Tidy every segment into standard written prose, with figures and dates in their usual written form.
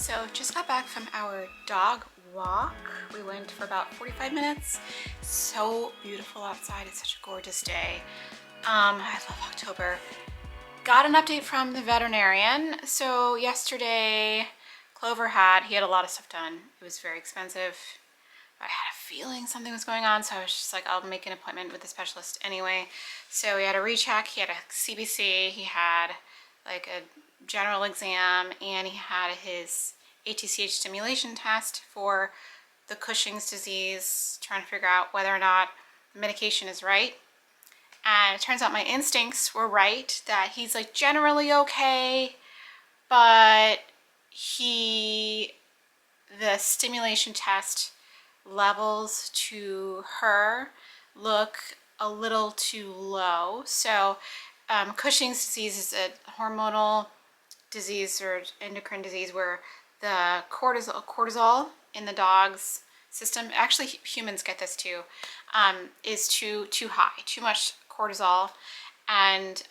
So just got back from our dog walk. We went for about 45 minutes. So beautiful outside. It's such a gorgeous day. I love October. Got an update from the veterinarian. So yesterday, Clover he had a lot of stuff done. It was very expensive. I had a feeling something was going on, so I was just like, I'll make an appointment with the specialist anyway. So we had a recheck, he had a CBC, he had like a general exam, and he had his ATCH stimulation test for the Cushing's disease, trying to figure out whether or not the medication is right. And it turns out my instincts were right, that he's like generally okay, but the stimulation test levels to her look a little too low. So Cushing's disease is a hormonal disease or endocrine disease where the cortisol in the dog's system, actually humans get this too, is too high, too much cortisol. And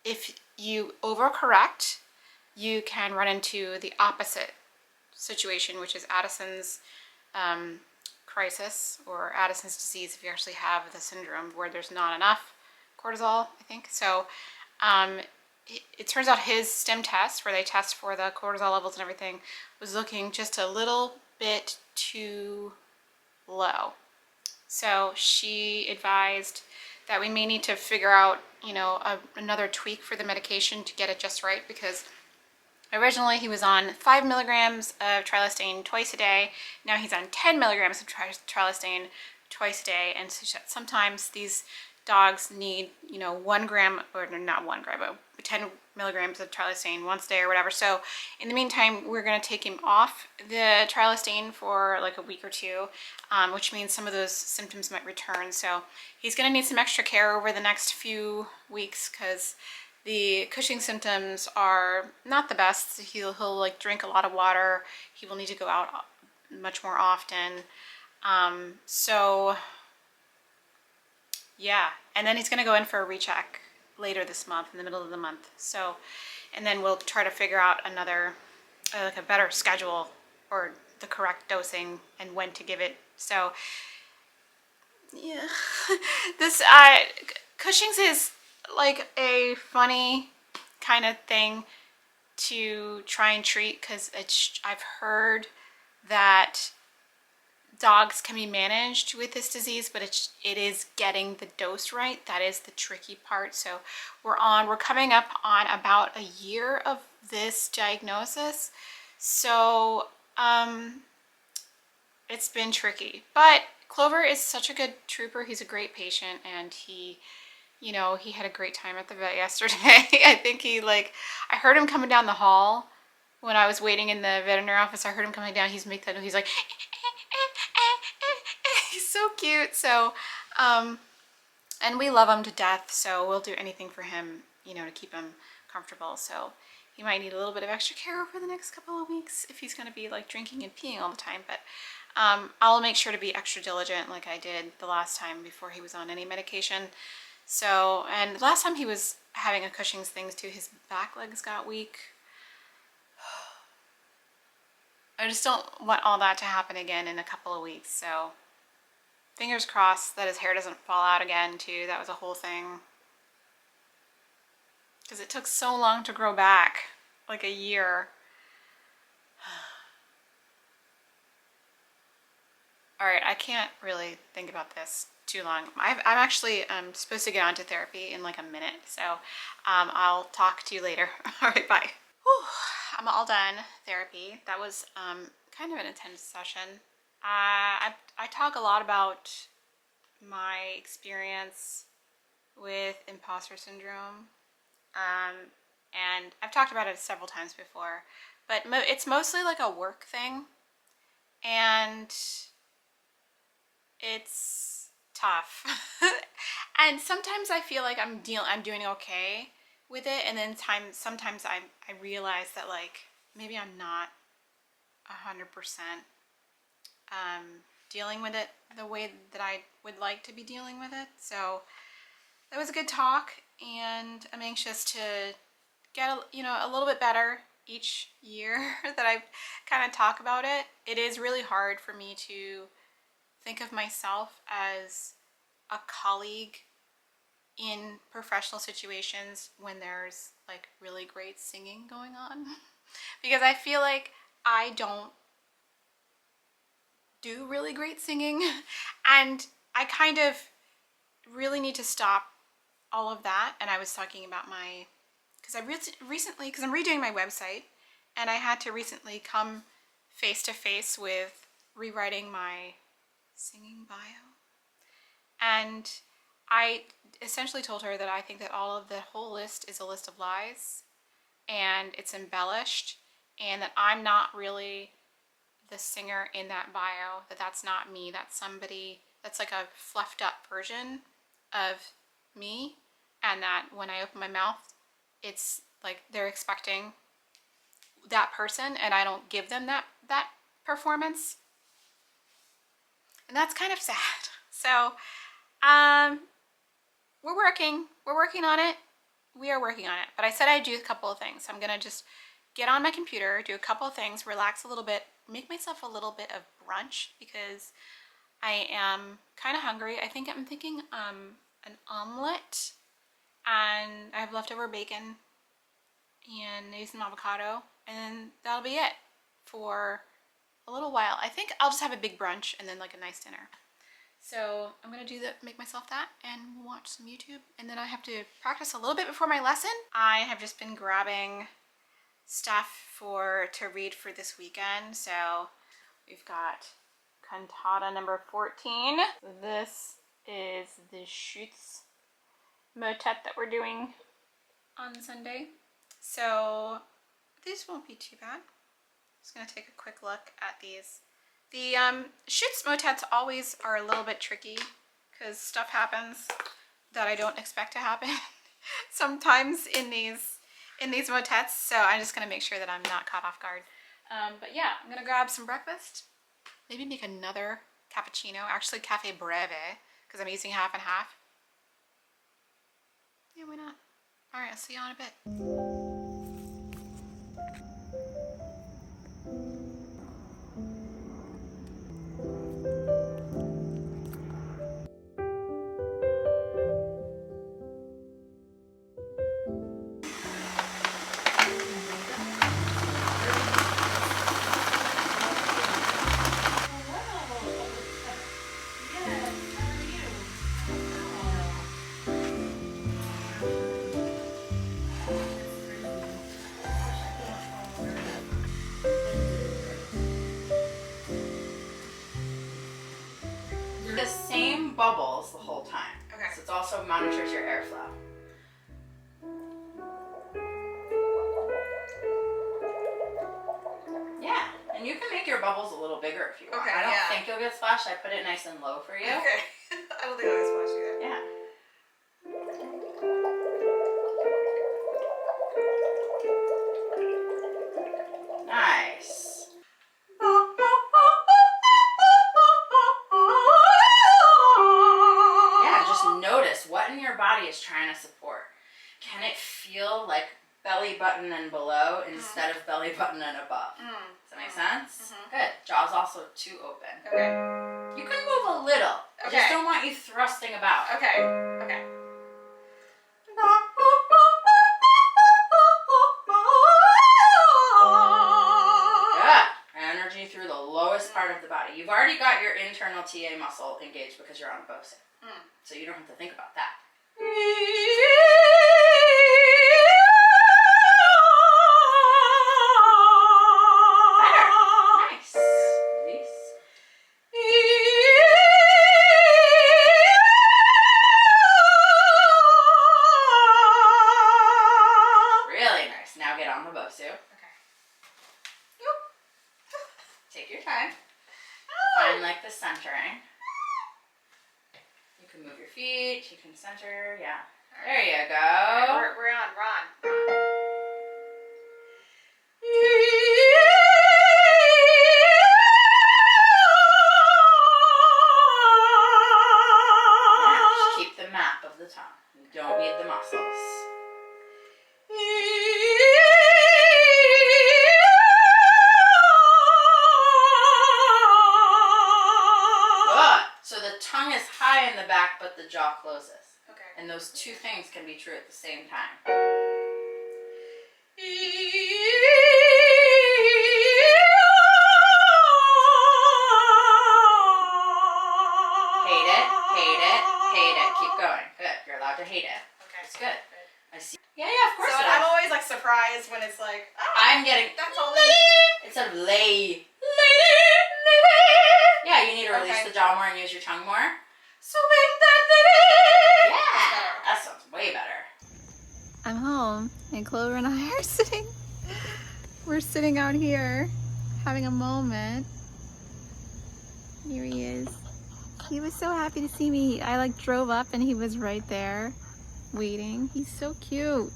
if you overcorrect, you can run into the opposite situation, which is Addison's crisis, or Addison's disease, if you actually have the syndrome where there's not enough cortisol, I think. So it turns out his stim test, where they test for the cortisol levels and everything, was looking just a little bit too low. So she advised that we may need to figure out, another tweak for the medication to get it just right, because originally he was on 5 milligrams of trilostane twice a day. Now he's on 10 milligrams of trilostane twice a day. And so sometimes these dogs need, 1 gram, or not 1 gram, but 10 milligrams of trilostane once a day or whatever. So in the meantime, we're going to take him off the trilostane for like a week or two, which means some of those symptoms might return. So he's going to need some extra care over the next few weeks, because the Cushing symptoms are not the best. He'll like drink a lot of water. He will need to go out much more often. So yeah, and then he's going to go in for a recheck later this month, in the middle of the month. So, and then we'll try to figure out another, like a better schedule, or the correct dosing and when to give it. So yeah, this Cushing's is like a funny kind of thing to try and treat, because I've heard that dogs can be managed with this disease, but it is getting the dose right. That is the tricky part. So we're coming up on about a year of this diagnosis. So it's been tricky, but Clover is such a good trooper. He's a great patient, and he had a great time at the vet yesterday. I heard him coming down the hall when I was waiting in the veterinary office. I heard him coming down. He's like, he's so cute. So, and we love him to death. So we'll do anything for him, to keep him comfortable. So he might need a little bit of extra care over the next couple of weeks if he's going to be like drinking and peeing all the time. But I'll make sure to be extra diligent, like I did the last time before he was on any medication. So, and last time he was having a Cushing's things too, his back legs got weak. I just don't want all that to happen again in a couple of weeks. So fingers crossed that his hair doesn't fall out again too. That was a whole thing, because it took so long to grow back, like a year. All right, I can't really think about this too long. I'm actually supposed to get onto therapy in like a minute, so I'll talk to you later. All right, bye. Whew, I'm all done therapy. That was kind of an intense session. I talk a lot about my experience with imposter syndrome, and I've talked about it several times before, but it's mostly like a work thing, and it's tough. And sometimes I feel like I'm doing okay with it, and then sometimes I realize that like maybe I'm not 100% dealing with it the way that I would like to be dealing with it. So that was a good talk, and I'm anxious to get a little bit better each year that I kind of talk about it, it is really hard for me to think of myself as a colleague in professional situations when there's like really great singing going on. Because I feel like I don't do really great singing and I kind of really need to stop all of that. And I was talking about because I'm redoing my website and I had to recently come face to face with rewriting my singing bio. And I essentially told her that I think that the whole list is a list of lies and it's embellished, and that I'm not really the singer in that bio, that's not me, that's somebody that's like a fluffed up version of me, and that when I open my mouth, it's like they're expecting that person and I don't give them that performance. And that's kind of sad. So we're working on it. We are working on it. But I said I'd do a couple of things. I'm gonna just get on my computer, do a couple of things, relax a little bit, make myself a little bit of brunch because I am kind of hungry. I'm thinking an omelet, and I have leftover bacon and maybe some avocado, and that'll be it for a little while. I think I'll just have a big brunch and then like a nice dinner. So I'm gonna make myself that, and we'll watch some YouTube, and then I have to practice a little bit before my lesson. I have just been grabbing stuff to read for this weekend. So we've got cantata number 14. This is the Schütz motet that we're doing on Sunday. So these won't be too bad. Just gonna take a quick look at these. The Schütz motets always are a little bit tricky because stuff happens that I don't expect to happen sometimes in these motets. So I'm just gonna make sure that I'm not caught off guard. But yeah, I'm gonna grab some breakfast. Maybe make another cappuccino, actually cafe breve, because I'm using half and half. Yeah, why not? All right, I'll see you in a bit. The same bubbles the whole time. Okay. So it also monitors your airflow. Yeah, and you can make your bubbles a little bigger if you want. Okay, I don't think you'll get splashed. I put it nice and low for you. Okay. I don't think I'll get splashed either. Yeah. Nice. Notice what in your body is trying to support. Can it feel like belly button and below instead of belly button and above? Does that make sense? Good. Jaw's also too open. Okay. You can move a little. I just don't want you thrusting about. Okay. Okay. Good. Energy through the lowest part of the body. You've already got your internal TA muscle engaged because you're on a bow sit. So you don't have to think about that. Better. Nice. Release. Really nice. Now get on the bosu. Okay. Take your time. Find like the centering. You can move your feet, you can center, yeah. There you go. We're on. Yeah, just keep the map of the tongue. You don't need the muscles. but the jaw closes. Okay. And those two things can be true at the same time. Hate it, hate it, hate it. Keep going. Good. You're allowed to hate it. Okay. It's good. I see. Yeah, of course. So I'm always like surprised when it's like, oh, I'm getting that's all instead of lay. Yeah, you need to release the jaw more and use your tongue more. Swing that lady. Yeah, that sounds way better. I'm home and Clover and I are sitting. We're sitting out here having a moment. Here he is. He was so happy to see me. I like drove up and he was right there waiting. He's so cute.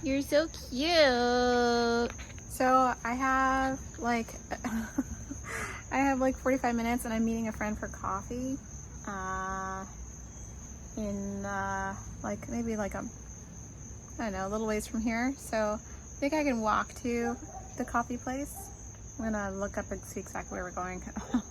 You're so cute. So I have like I have like 45 minutes and I'm meeting a friend for coffee in like maybe like I don't know, a little ways from here. So I think I can walk to the coffee place. I'm gonna look up and see exactly where we're going.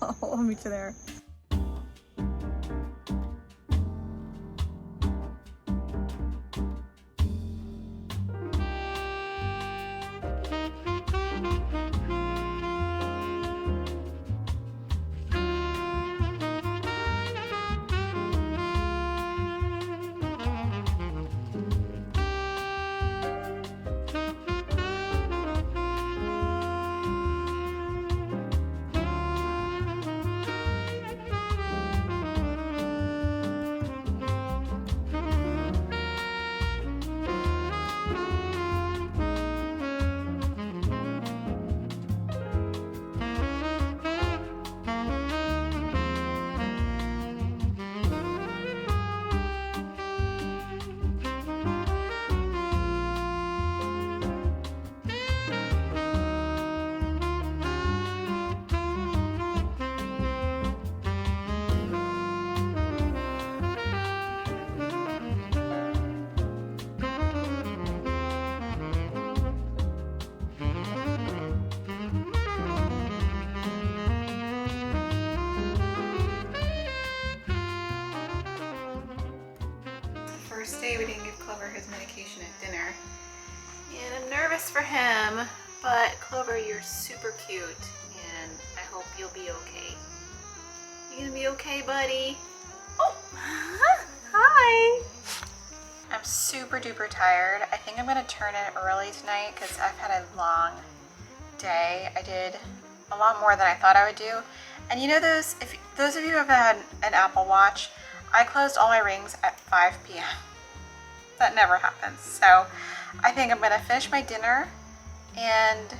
I'll meet you there. First day we didn't give Clover his medication at dinner. And I'm nervous for him, but Clover, you're super cute and I hope you'll be okay. You gonna be okay, buddy? Oh, hi. I'm super duper tired. I think I'm gonna turn in early tonight because I've had a long day. I did a lot more than I thought I would do. And you know those of you who have had an Apple Watch, I closed all my rings at 5 p.m. That never happens. So I think I'm gonna finish my dinner and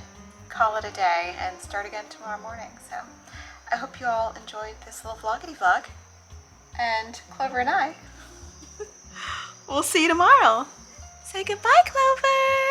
call it a day and start again tomorrow morning. So I hope you all enjoyed this little vloggity vlog. And Clover and I, we'll see you tomorrow. Say goodbye, Clover.